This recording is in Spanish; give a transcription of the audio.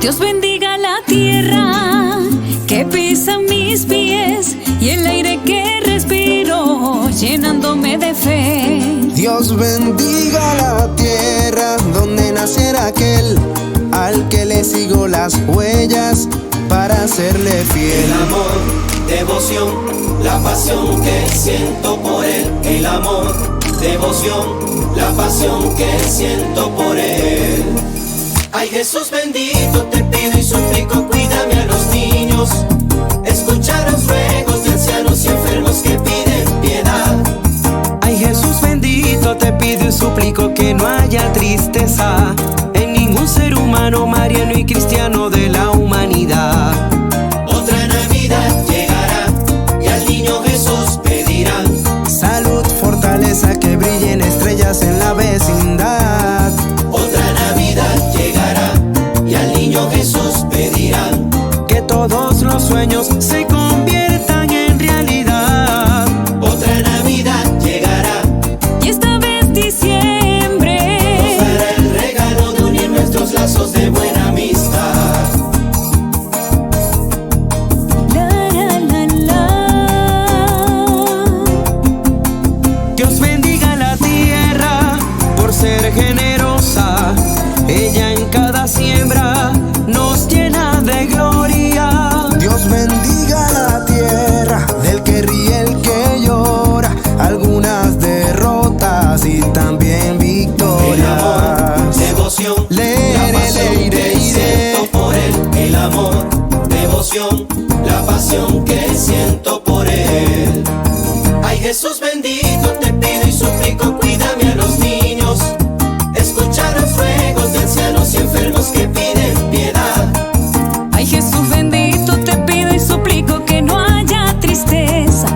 Dios bendiga la tierra que pisan mis pies y el aire que respiro llenándome de fe. Dios bendiga la tierra donde naciera aquel al que le sigo las huellas para serle fiel. El amor, devoción, la pasión que siento por él. El amor, devoción, la pasión que siento por él. Ay, Jesús bendito, te pido y suplico, cuídame a los niños. Escucha los ruegos de ancianos y enfermos que piden piedad. Ay, Jesús bendito, te pido y suplico que no haya tristeza en ningún ser humano, mariano y cristiano de la humanidad. Otra Navidad llegará y al niño Jesús pedirán salud, fortaleza, que brillen estrellas en la vecindad. Otra Navidad llegará y al niño Jesús pedirán Que todos los sueños se conviertan en realidad. otra Navidad llegará. Y esta vez diciembre Nos dará el regalo de unir nuestros lazos de buena amistad. la, la, la. Dios bendiga la tierra por ser generosa. Ella en cada siembra nos llena de gloria. Dios bendiga la tierra del que ríe, el que llora, algunas derrotas y también El victorias. amor, devoción, la pasión que siento por él. El amor, devoción, la pasión que siento por él. Ay, Jesús bendito, te pido y suplico, cuídame a los niños. Escucha los ruegos de ancianos y enfermos que piden piedad. Ay, Jesús bendito, te pido y suplico que no haya tristeza